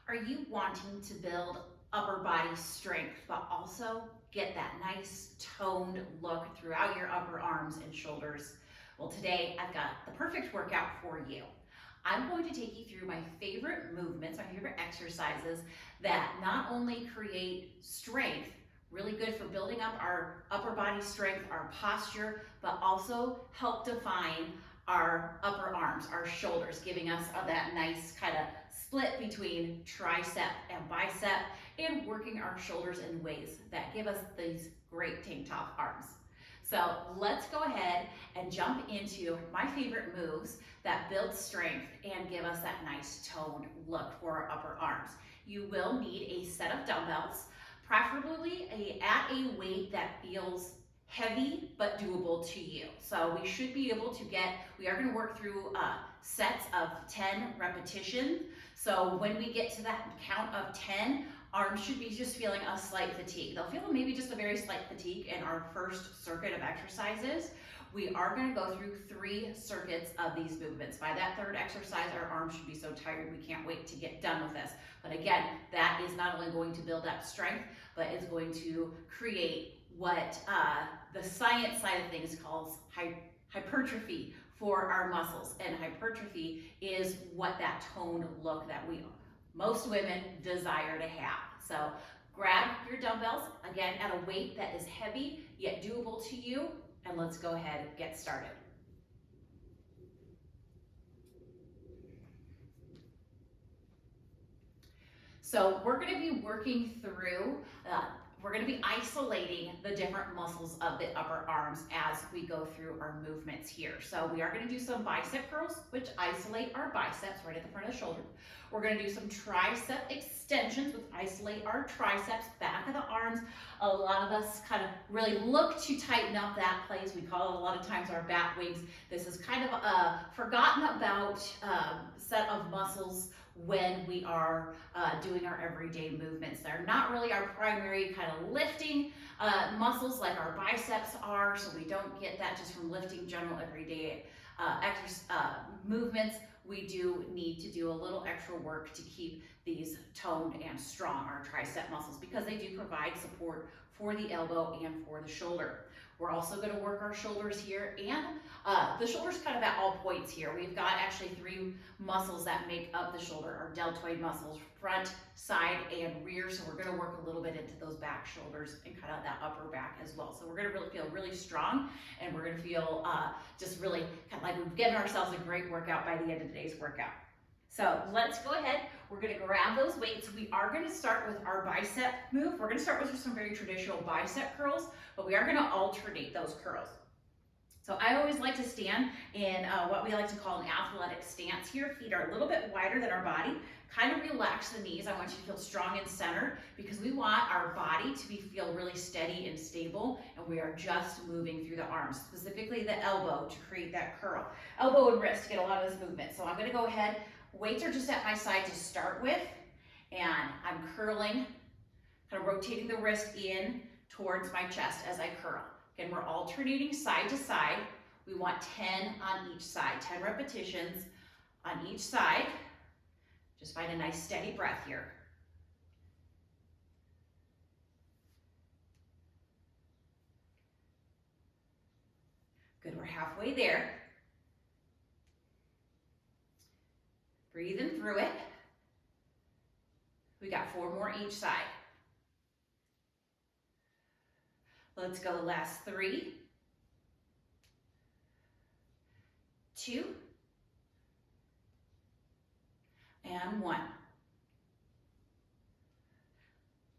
Are you wanting to build upper body strength, but also get that nice toned look throughout your upper arms and shoulders? Well, today I've got the perfect workout for you. I'm going to take you through my favorite movements, my favorite exercises that not only create strength, really good for building up our upper body strength, our posture, but also help define our upper arms, our shoulders, giving us that nice kind of split between tricep and bicep and working our shoulders in ways that give us these great tank top arms. So let's go ahead and jump into my favorite moves that build strength and give us that nice toned look for our upper arms. You will need a set of dumbbells, preferably at a weight that feels heavy but doable to you. So we should be able to we are going to work through sets of 10 repetitions. So when we get to that count of 10, arms should be just feeling a slight fatigue. They'll feel maybe just a very slight fatigue in our first circuit of exercises. We are going to go through 3 circuits of these movements. By that third exercise, our arms should be so tired we can't wait to get done with this. But again, that is not only going to build up strength, but it's going to create what the science side of things calls hypertrophy for our muscles. And hypertrophy is what that toned look that most women desire to have. So grab your dumbbells, again, at a weight that is heavy yet doable to you, and let's go ahead and get started. So we're going to be working through, we're going to be isolating the different muscles of the upper arms as we go through our movements here. So we are going to do some bicep curls, which isolate our biceps right at the front of the shoulder. We're going to do some tricep extensions, which isolate our triceps, back of the arms. A lot of us kind of really look to tighten up that place. We call it a lot of times our bat wings. This is kind of a forgotten about set of muscles when we are doing our everyday movements. They're not really our primary kind of lifting muscles like our biceps are, so we don't get that just from lifting general everyday movements. We do need to do a little extra work to keep these toned and strong, our tricep muscles, because they do provide support for the elbow and for the shoulder. We're also going to work our shoulders here, and the shoulder's kind of at all points here. We've got actually 3 muscles that make up the shoulder, our deltoid muscles, front, side, and rear. So we're going to work a little bit into those back shoulders and kind of that upper back as well. So we're going to really feel really strong, and we're going to feel just really kind of like we've given ourselves a great workout by the end of today's workout. So let's go ahead. We're going to grab those weights. We are going to start with our bicep move. We're going to start with just some very traditional bicep curls, but we are going to alternate those curls. So I always like to stand in what we like to call an athletic stance here. Feet are a little bit wider than our body. Kind of relax the knees. I want you to feel strong and centered because we want our body to feel really steady and stable, and we are just moving through the arms, specifically the elbow to create that curl. Elbow and wrist get a lot of this movement. So I'm going to go ahead. Weights are just at my side to start with, and I'm curling, kind of rotating the wrist in towards my chest as I curl. Again, we're alternating side to side. We want 10 on each side, 10 repetitions on each side. Just find a nice steady breath here. Good, we're halfway there. Breathing through it. We got 4 more each side. Let's go last 3, 2, and 1.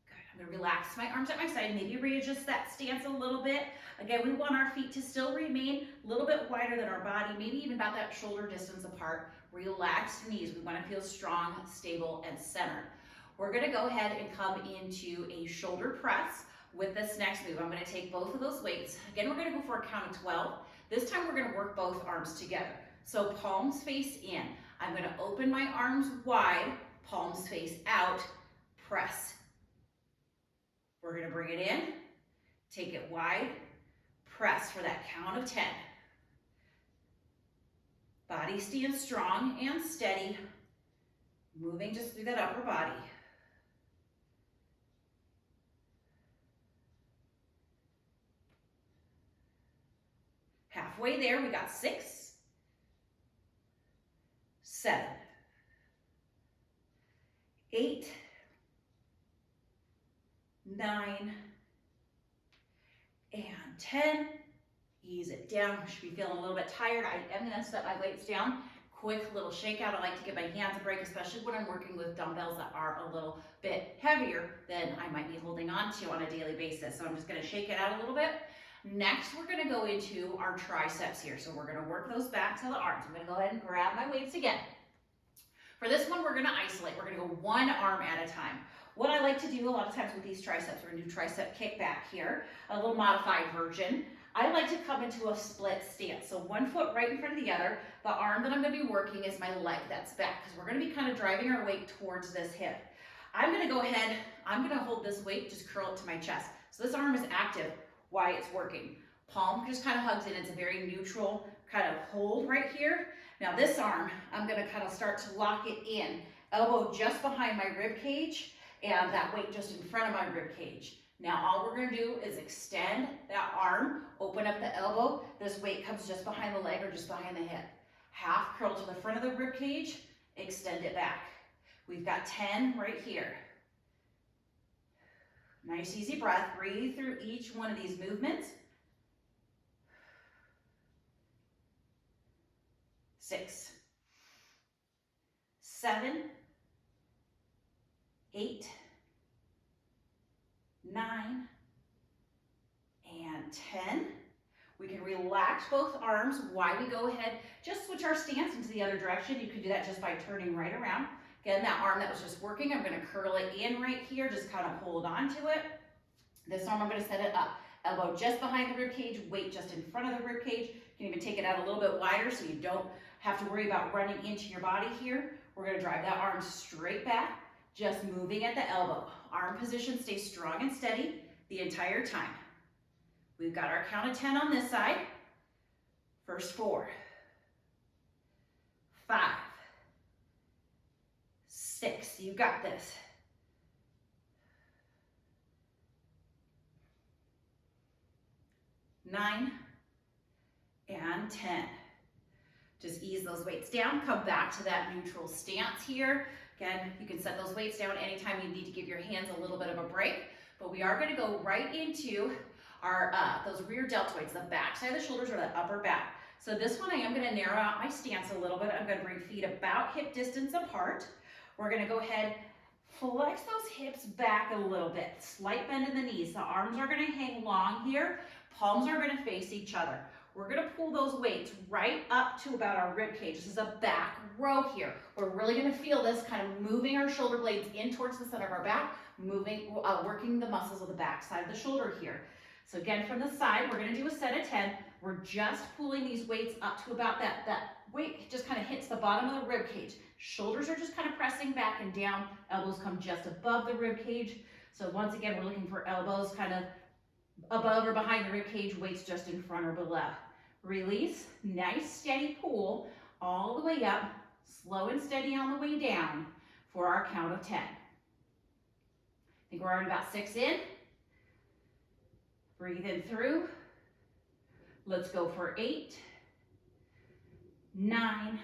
Good. I'm going to relax my arms at my side, maybe readjust that stance a little bit. Again, we want our feet to still remain a little bit wider than our body, maybe even about that shoulder distance apart. Relaxed knees. We want to feel strong, stable, and centered. We're going to go ahead and come into a shoulder press with this next move. I'm going to take both of those weights. Again, we're going to go for a count of 12. This time we're going to work both arms together. So palms face in. I'm going to open my arms wide, palms face out, press. We're going to bring it in, take it wide, press for that count of 10. Body stands strong and steady. Moving just through that upper body. Halfway there, we got 6, 7, 8, 9, and 10. Ease it down. You should be feeling a little bit tired. I am going to set my weights down. Quick little shakeout. I like to give my hands a break, especially when I'm working with dumbbells that are a little bit heavier than I might be holding on to on a daily basis. So I'm just going to shake it out a little bit. Next, we're going to go into our triceps here. So we're going to work those back to the arms. I'm going to go ahead and grab my weights again. For this one, we're going to isolate. We're going to go one arm at a time. What I like to do a lot of times with these triceps, we're going to do tricep kickback here, a little modified version. I like to come into a split stance. So one foot right in front of the other. The arm that I'm going to be working is my leg that's back, because we're going to be kind of driving our weight towards this hip. I'm going to go ahead, I'm going to hold this weight, just curl it to my chest. So this arm is active while it's working. Palm just kind of hugs in. It's a very neutral kind of hold right here. Now this arm, I'm going to kind of start to lock it in. Elbow just behind my rib cage and that weight just in front of my rib cage. Now all we're going to do is extend that arm, open up the elbow. This weight comes just behind the leg or just behind the hip. Half curl to the front of the rib cage, extend it back. We've got 10 right here. Nice easy breath. Breathe through each one of these movements. 6, 7, 8, 9, and 10. We can relax both arms while we go ahead, just switch our stance into the other direction. You can do that just by turning right around. Again, that arm that was just working, I'm going to curl it in right here, just kind of hold on to it. This arm, I'm going to set it up. Elbow just behind the rib cage, weight just in front of the rib cage. You can even take it out a little bit wider so you don't have to worry about running into your body here. We're going to drive that arm straight back, just moving at the elbow. Arm position stays strong and steady the entire time. We've got our count of 10 on this side. First 4, 5, 6, you got this. 9, and 10. Just ease those weights down, come back to that neutral stance here. Again, you can set those weights down anytime you need to give your hands a little bit of a break, but we are going to go right into our those rear deltoids, the back side of the shoulders or the upper back. So this one I am going to narrow out my stance a little bit. I'm going to bring feet about hip distance apart. We're going to go ahead, flex those hips back a little bit, slight bend in the knees. The arms are going to hang long here, palms are going to face each other. We're going to pull those weights right up to about our rib cage. This is a back row here. We're really going to feel this kind of moving our shoulder blades in towards the center of our back, working the muscles of the back side of the shoulder here. So again, from the side, we're going to do a set of 10. We're just pulling these weights up to about that weight just kind of hits the bottom of the rib cage. Shoulders are just kind of pressing back and down. Elbows come just above the rib cage. So once again, we're looking for elbows kind of above or behind the rib cage, weights just in front or below. Release, nice steady pull all the way up, slow and steady on the way down for our count of 10. I think we're already about 6 in. Breathe in through. Let's go for 8, 9,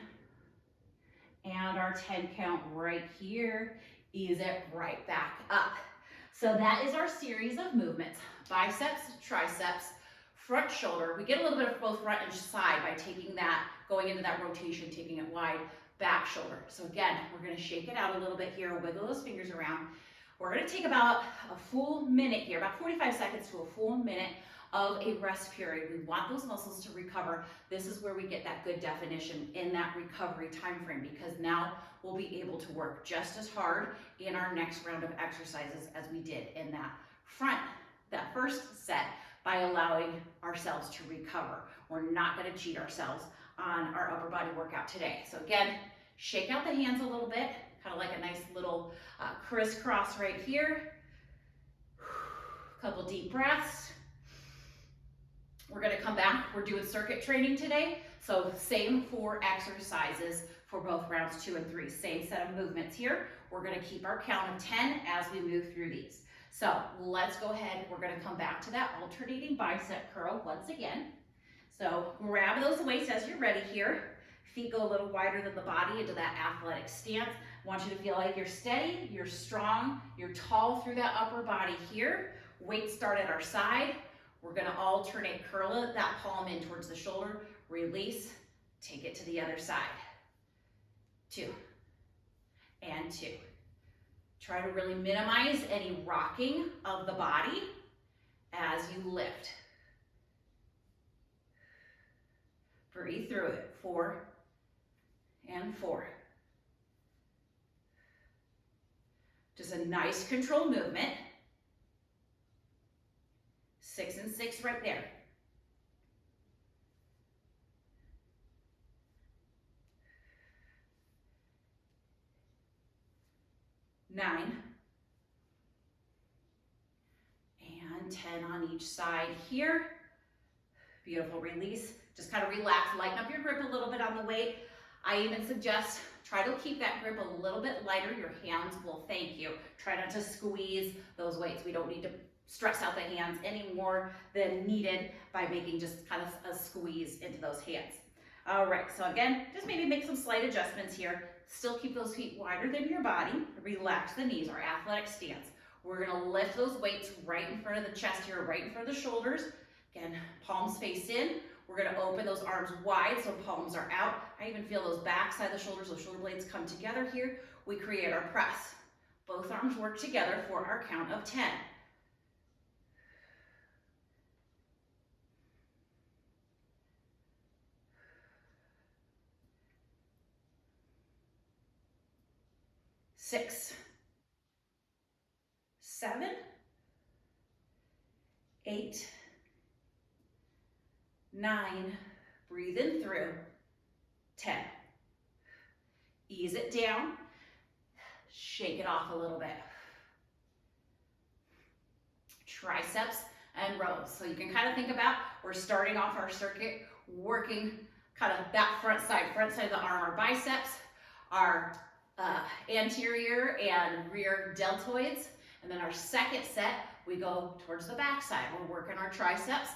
and our 10 count right here. Ease it right back up. So that is our series of movements. Biceps, triceps, front shoulder. We get a little bit of both front and side by taking that, going into that rotation, taking it wide, back shoulder. So again, we're going to shake it out a little bit here, wiggle those fingers around. We're going to take about a full minute here, about 45 seconds to a full minute of a rest period. We want those muscles to recover. This is where we get that good definition in that recovery time frame, because now we'll be able to work just as hard in our next round of exercises as we did in that first set, by allowing ourselves to recover. We're not going to cheat ourselves on our upper body workout today. So again, shake out the hands a little bit, kind of like a nice little crisscross right here. Couple deep breaths. We're going to come back. We're doing circuit training today. So same 4 exercises for both rounds 2 and 3. Same set of movements here. We're gonna keep our count of 10 as we move through these. So let's go ahead. We're gonna come back to that alternating bicep curl once again. So grab those weights as you're ready here. Feet go a little wider than the body into that athletic stance. I want you to feel like you're steady, you're strong, you're tall through that upper body here. Weights start at our side. We're gonna alternate curl that palm in towards the shoulder, release, take it to the other side. 2 and 2. Try to really minimize any rocking of the body as you lift. Breathe through it. 4 and 4. Just a nice controlled movement. 6 and 6 right there. 9 and 10 on each side here. Beautiful release. Just kind of relax, lighten up your grip a little bit on the weight. I even suggest try to keep that grip a little bit lighter. Your hands will thank you. Try not to squeeze those weights. We don't need to stress out the hands any more than needed by making just kind of a squeeze into those hands. All right, so again, just maybe make some slight adjustments here. Still keep those feet wider than your body. Relax the knees, our athletic stance. We're gonna lift those weights right in front of the chest here, right in front of the shoulders. Again, palms face in. We're gonna open those arms wide so palms are out. I even feel those back side of the shoulders, those shoulder blades come together here. We create our press. Both arms work together for our count of 10. 6, 7, 8, 9, breathe in through, 10. Ease it down, shake it off a little bit. Triceps and rows. So you can kind of think about, we're starting off our circuit, working kind of that front side of the arm, our biceps, our anterior and rear deltoids. And then our second set, we go towards the back side. We're working our triceps,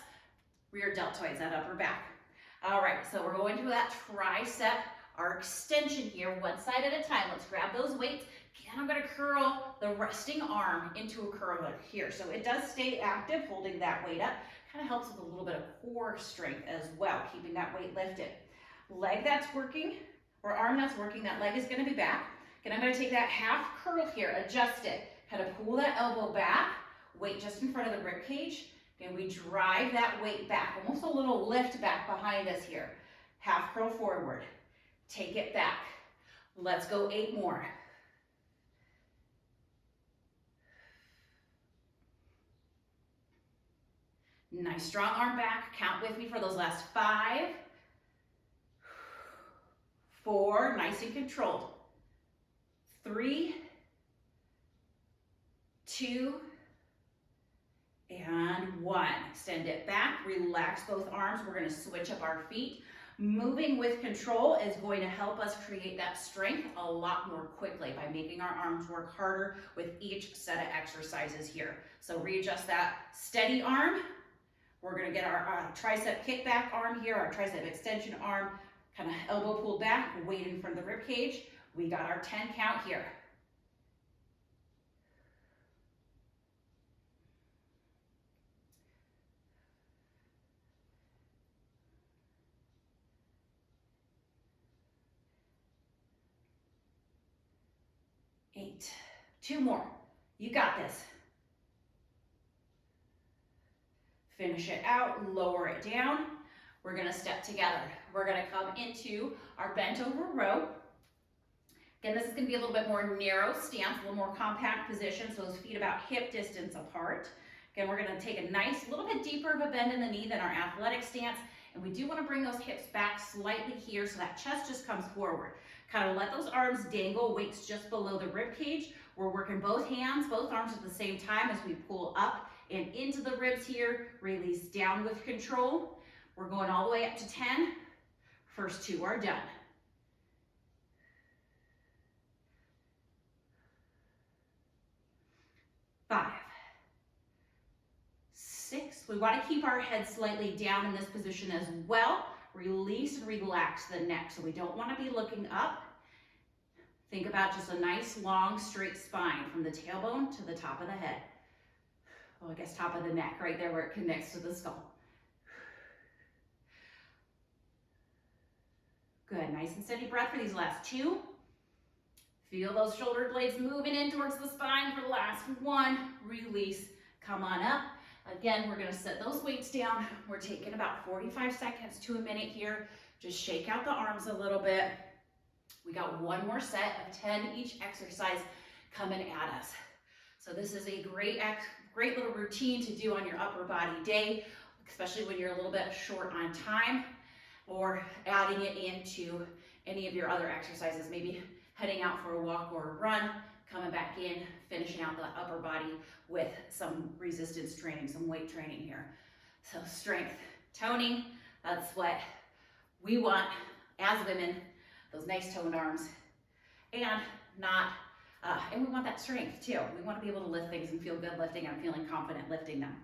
rear deltoids, that upper back. All right, so we're going to that tricep, our extension here, one side at a time. Let's grab those weights. Again, I'm gonna curl the resting arm into a curler here. So it does stay active, holding that weight up. Kind of helps with a little bit of core strength as well, keeping that weight lifted. Leg that's working, or arm that's working, that leg is gonna be back. Again, I'm gonna take that half curl here, adjust it, kind of pull that elbow back, weight just in front of the rib cage. Again, we drive that weight back, almost a little lift back behind us here. Half curl forward, take it back. Let's go 8 more. Nice strong arm back, count with me for those last 5, 4, nice and controlled, 3, 2, and 1. Extend it back, relax both arms. We're gonna switch up our feet. Moving with control is going to help us create that strength a lot more quickly by making our arms work harder with each set of exercises here. So readjust that steady arm. We're gonna get our tricep kickback arm here, our tricep extension arm, kind of elbow pulled back, weight in front of the rib cage. We got our 10 count here. Eight, 2 more. You got this. Finish it out, lower it down. We're gonna step together. We're gonna come into our bent over row. Again, this is gonna be a little bit more narrow stance, a little more compact position, so those feet about hip distance apart. Again, we're gonna take a nice, little bit deeper of a bend in the knee than our athletic stance, and we do wanna bring those hips back slightly here so that chest just comes forward. Kind of let those arms dangle, weights just below the rib cage. We're working both hands, both arms at the same time as we pull up and into the ribs here, release down with control. We're going all the way up to 10. First 2 are done. We want to keep our head slightly down in this position as well. Release and relax the neck. So we don't want to be looking up. Think about just a nice, long, straight spine from the tailbone to the top of the head. Oh, I guess top of the neck, right there where it connects to the skull. Good, nice and steady breath for these last 2. Feel those shoulder blades moving in towards the spine for the last 1. Release, come on up. Again, we're gonna set those weights down. We're taking about 45 seconds to a minute here. Just shake out the arms a little bit. We got 1 more set of 10 each exercise coming at us. So this is a great little routine to do on your upper body day, especially when you're a little bit short on time, or adding it into any of your other exercises, maybe heading out for a walk or a run, coming back in, finishing out the upper body with some resistance training, some weight training here. So strength, toning, that's what we want as women, those nice toned arms, and and we want that strength too. We want to be able to lift things and feel good lifting and feeling confident lifting them.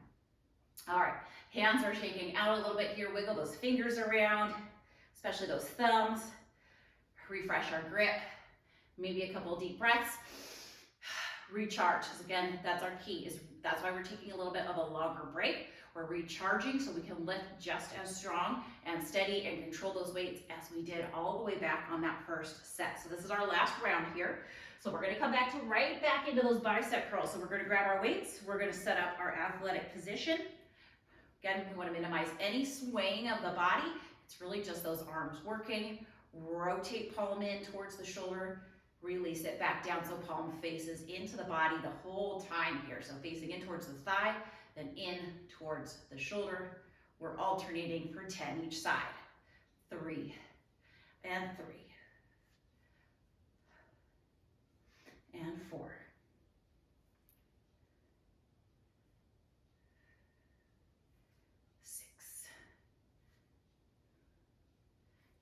All right, hands are shaking out a little bit here. Wiggle those fingers around, especially those thumbs. Refresh our grip. Maybe a couple deep breaths. Recharge, because again, that's our key. That's why we're taking a little bit of a longer break. We're recharging so we can lift just as strong and steady and control those weights as we did all the way back on that first set. So this is our last round here. So we're gonna come back to right back into those bicep curls. So we're gonna grab our weights. We're gonna set up our athletic position. Again, we wanna minimize any swaying of the body. It's really just those arms working. Rotate palm in towards the shoulder. Release it back down so palm faces into the body the whole time here. So facing in towards the thigh, then in towards the shoulder. We're alternating for 10 each side. 3 and 3 and 4. 6.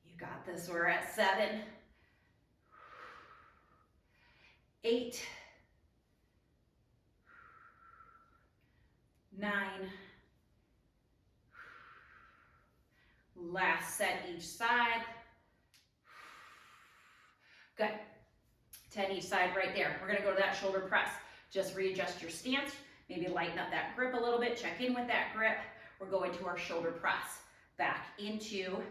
You got this. We're at 7. 8, 9, last set each side. Good. 10 each side right there. We're gonna go to that shoulder press. Just readjust your stance, maybe lighten up that grip a little bit, check in with that grip. We're going to our shoulder press. Back into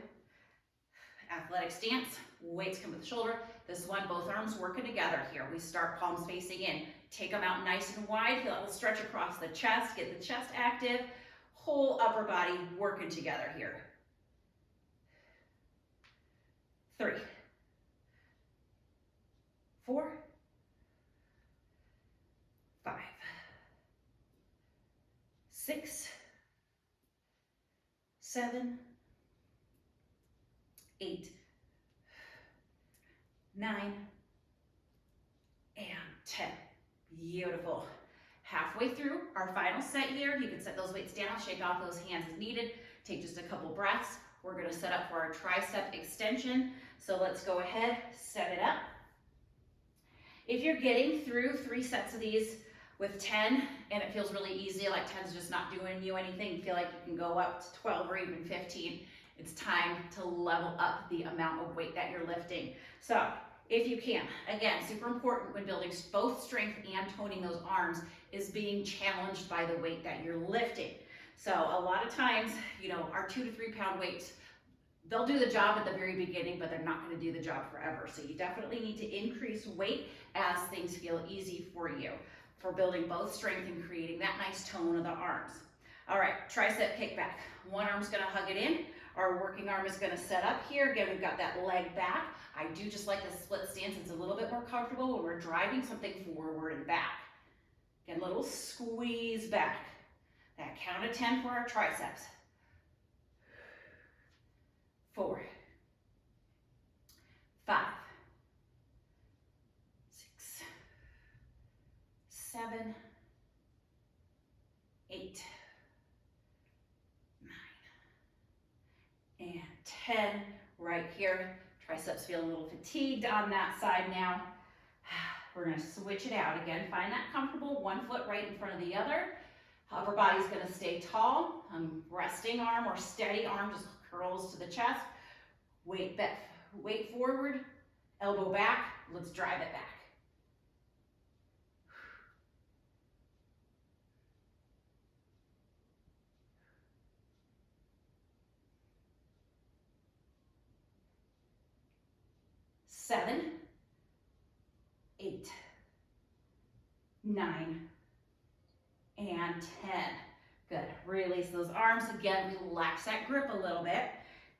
athletic stance, weights come with the shoulder. This one, both arms working together here. We start palms facing in. Take them out nice and wide. Feel that stretch across the chest. Get the chest active. Whole upper body working together here. 3, 4, 5, 6, 7, 8, 9, and 10. Beautiful. Halfway through our final set here, you can set those weights down, shake off those hands as needed. Take just a couple breaths. We're gonna set up for our tricep extension. So let's go ahead, set it up. If you're getting through 3 sets of these with 10 and it feels really easy, like 10's just not doing you anything, you feel like you can go up to 12 or even 15, it's time to level up the amount of weight that you're lifting. So if you can, again, super important when building both strength and toning those arms is being challenged by the weight that you're lifting. So a lot of times, our 2 to 3 pound weights, they'll do the job at the very beginning, but they're not going to do the job forever. So you definitely need to increase weight as things feel easy for you, for building both strength and creating that nice tone of the arms. All right, tricep kickback. One arm's going to hug it in. Our working arm is going to set up here. Again, we've got that leg back. I do just like the split stance. It's a little bit more comfortable when we're driving something forward and back. Again, a little squeeze back. That count of 10 for our triceps. 4, 5, 6, 7, 8, 9, and 10 right here. Triceps feel a little fatigued on that side now. We're going to switch it out again. Find that comfortable, one foot right in front of the other. Upper body's gonna stay tall. Resting arm or steady arm just curls to the chest. Weight forward, elbow back. Let's drive it back. Seven, 8, 9, and 10. Good. Release those arms. Again, relax that grip a little bit.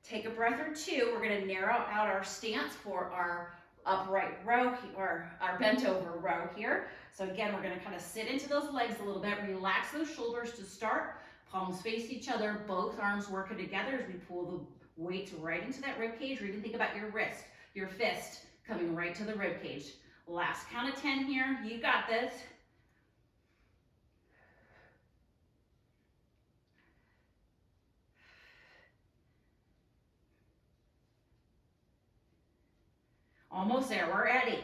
Take a breath or two. We're going to narrow out our stance for our upright row or our bent over row here. So again, we're going to kind of sit into those legs a little bit. Relax those shoulders to start. Palms face each other. Both arms working together as we pull the weights right into that rib cage, or even think about your wrist, your fist coming right to the rib cage. Last count of 10 here. You got this. Almost there. We're at 8,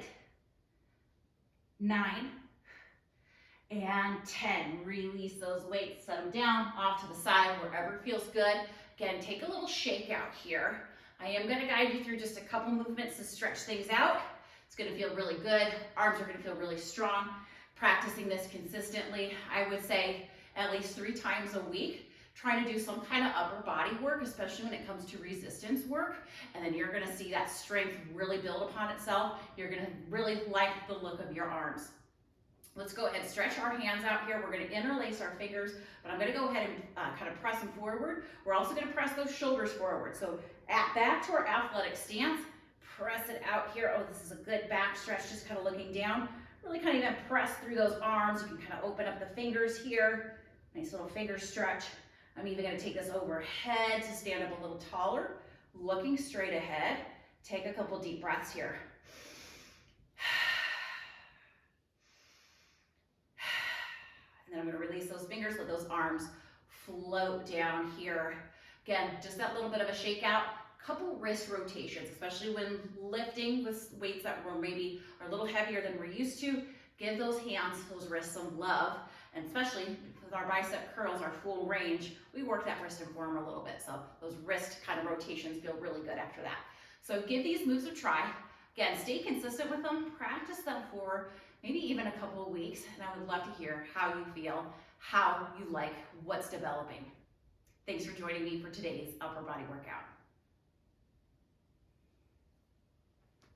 9, and 10. Release those weights. Set them down off to the side, wherever feels good. Again, take a little shake out here. I am going to guide you through just a couple movements to stretch things out. It's going to feel really good. Arms are going to feel really strong. Practicing this consistently, I would say at least 3 times a week. Trying to do some kind of upper body work, especially when it comes to resistance work. And then you're going to see that strength really build upon itself. You're going to really like the look of your arms. Let's go ahead and stretch our hands out here. We're going to interlace our fingers, but I'm going to go ahead and kind of press them forward. We're also going to press those shoulders forward. So back to our athletic stance. Press it out here. Oh, this is a good back stretch, just kind of looking down. Really kind of even press through those arms. You can kind of open up the fingers here. Nice little finger stretch. I'm even going to take this overhead to stand up a little taller, looking straight ahead. Take a couple deep breaths here. And then I'm going to release those fingers, let those arms float down here. Again, just that little bit of a shake out. Couple wrist rotations, especially when lifting with weights that were maybe are a little heavier than we're used to. Give those hands, those wrists some love, and especially with our bicep curls, our full range, we work that wrist and forearm a little bit. So those wrist kind of rotations feel really good after that. So give these moves a try. Again, stay consistent with them. Practice them for maybe even a couple of weeks. And I would love to hear how you feel, how you like what's developing. Thanks for joining me for today's upper body workout.